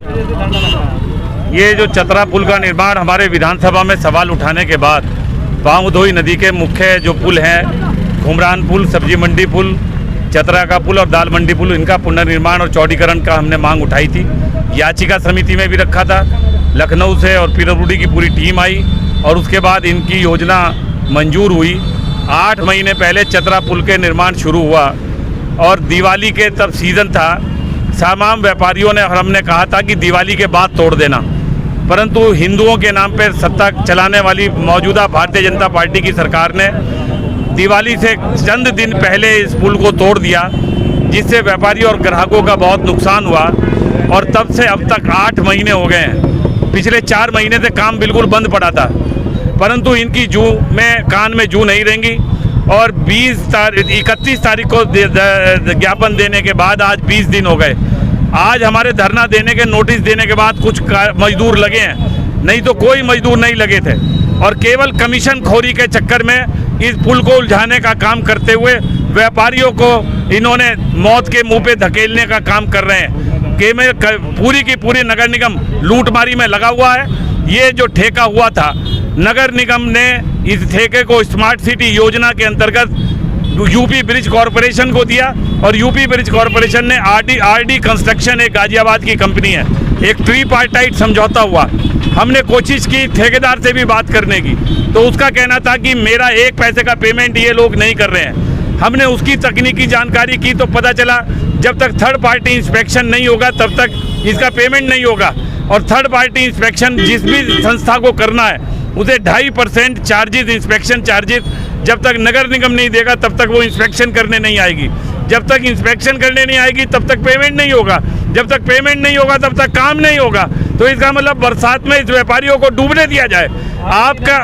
ये जो चतरा पुल का निर्माण हमारे विधानसभा में सवाल उठाने के बाद बांगदोई नदी के मुख्य जो पुल हैं, घुमरान पुल, सब्जी मंडी पुल, चतरा का पुल और दाल मंडी पुल, इनका पुनर्निर्माण और चौड़ीकरण का हमने मांग उठाई थी। याचिका समिति में भी रखा था। लखनऊ से और पीडब्ल्यूडी की पूरी टीम आई और उसके बाद इनकी योजना मंजूर हुई। 8 महीने पहले चतरा पुल के निर्माण शुरू हुआ और दिवाली के तब सीज़न था। तमाम व्यापारियों ने और हमने कहा था कि दिवाली के बाद तोड़ देना, परंतु हिंदुओं के नाम पर सत्ता चलाने वाली मौजूदा भारतीय जनता पार्टी की सरकार ने दिवाली से चंद दिन पहले इस पुल को तोड़ दिया, जिससे व्यापारी और ग्राहकों का बहुत नुकसान हुआ। और तब से अब तक 8 महीने हो गए हैं। पिछले 4 महीने से काम बिल्कुल बंद पड़ा था, परंतु इनकी जू में कान में जू नहीं रहेंगी। और 31 तारीख को ज्ञापन देने के बाद आज 20 दिन हो गए। आज हमारे धरना देने के नोटिस देने के बाद कुछ मजदूर लगे हैं, नहीं तो कोई मजदूर नहीं लगे थे। और केवल कमीशन खोरी के चक्कर में इस पुल को उलझाने का काम करते हुए व्यापारियों को इन्होंने मौत के मुंह पे धकेलने का काम कर रहे हैं। कि में पूरी की पूरी नगर निगम लूटमारी में लगा हुआ है। ये जो ठेका हुआ था, नगर निगम ने इस ठेके को स्मार्ट सिटी योजना के अंतर्गत यूपी ब्रिज कॉरपोरेशन को दिया और यूपी ब्रिज कॉरपोरेशन ने आरडी कंस्ट्रक्शन, एक गाजियाबाद की कंपनी है, एक ट्रीपार्टाइट समझौता हुआ। हमने कोशिश की ठेकेदार से भी बात करने की, तो उसका कहना था कि मेरा 1 पैसे का पेमेंट ये लोग नहीं कर रहे हैं। हमने उसकी तकनीकी जानकारी की तो पता चला जब तक थर्ड पार्टी इंस्पेक्शन नहीं होगा तब तक इसका पेमेंट नहीं होगा। और थर्ड पार्टी इंस्पेक्शन जिस भी संस्था को करना है उसे 2.5% चार्जेस, इंस्पेक्शन चार्जेस जब तक नगर निगम नहीं देगा तब तक वो इंस्पेक्शन करने नहीं आएगी। जब तक इंस्पेक्शन करने नहीं आएगी तब तक पेमेंट नहीं होगा। जब तक पेमेंट नहीं होगा तब तक काम नहीं होगा। तो इसका मतलब बरसात में इस व्यापारियों को डूबने दिया जाए। आपका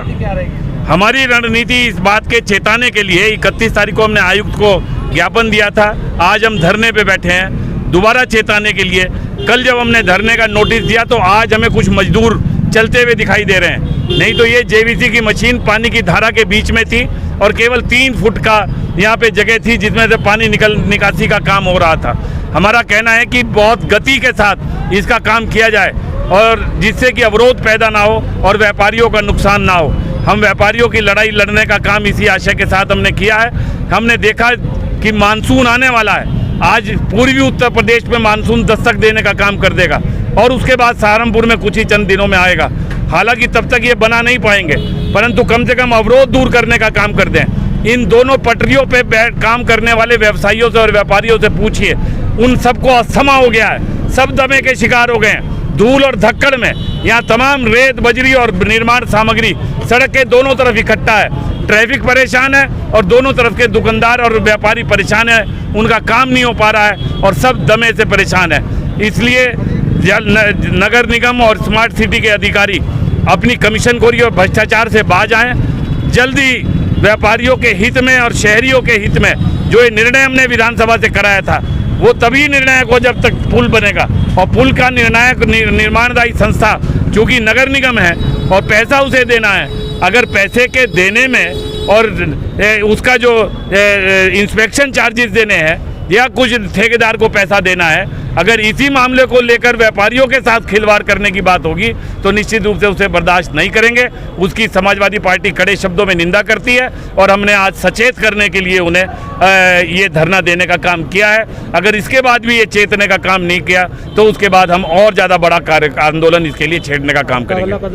हमारी रणनीति इस बात के चेताने के लिए 31 तारीख को हमने आयुक्त को ज्ञापन दिया था। आज हम धरने पे बैठे हैं दोबारा चेताने के लिए। कल जब हमने धरने का नोटिस दिया तो आज हमें कुछ मजदूर चलते हुए दिखाई दे रहे हैं, नहीं तो ये जेवीसी की मशीन पानी की धारा के बीच में थी और केवल 3 फुट का यहाँ पे जगह थी जिसमें से पानी निकासी का काम हो रहा था। हमारा कहना है कि बहुत गति के साथ इसका काम किया जाए और जिससे कि अवरोध पैदा ना हो और व्यापारियों का नुकसान ना हो। हम व्यापारियों की लड़ाई लड़ने का काम इसी आशय के साथ हमने किया है। हमने देखा कि मानसून आने वाला है। आज पूर्वी उत्तर प्रदेश में मानसून दस्तक देने का काम कर देगा और उसके बाद सहारनपुर में कुछ ही चंद दिनों में आएगा। हालांकि तब तक ये बना नहीं पाएंगे, परंतु कम से कम अवरोध दूर करने का काम कर दें। इन दोनों पटरियों पे काम करने वाले व्यवसायियों से और व्यापारियों से पूछिए, उन सबको अस्थमा हो गया है, सब दमे के शिकार हो गए हैं। धूल और धक्कड़ में यहाँ तमाम रेत, बजरी और निर्माण सामग्री सड़क के दोनों तरफ इकट्ठा है। ट्रैफिक परेशान है और दोनों तरफ के दुकानदार और व्यापारी परेशान है। उनका काम नहीं हो पा रहा है और सब दमे से परेशान है। इसलिए नगर निगम और स्मार्ट सिटी के अधिकारी अपनी कमीशनखोरी और भ्रष्टाचार से बाज आएँ। जल्दी व्यापारियों के हित में और शहरियों के हित में जो ये निर्णय हमने विधानसभा से कराया था वो तभी निर्णायक हो जब तक पुल बनेगा। और पुल का निर्माणदायी संस्था चूँकि नगर निगम है और पैसा उसे देना है, अगर पैसे के देने में और उसका जो इंस्पेक्शन चार्जेस देने हैं या कुछ ठेकेदार को पैसा देना है, अगर इसी मामले को लेकर व्यापारियों के साथ खिलवाड़ करने की बात होगी तो निश्चित रूप से उसे बर्दाश्त नहीं करेंगे। उसकी समाजवादी पार्टी कड़े शब्दों में निंदा करती है और हमने आज सचेत करने के लिए उन्हें ये धरना देने का काम किया है। अगर इसके बाद भी ये चेतने का काम नहीं किया तो उसके बाद हम और ज़्यादा बड़ा आंदोलन इसके लिए छेड़ने का काम करेंगे।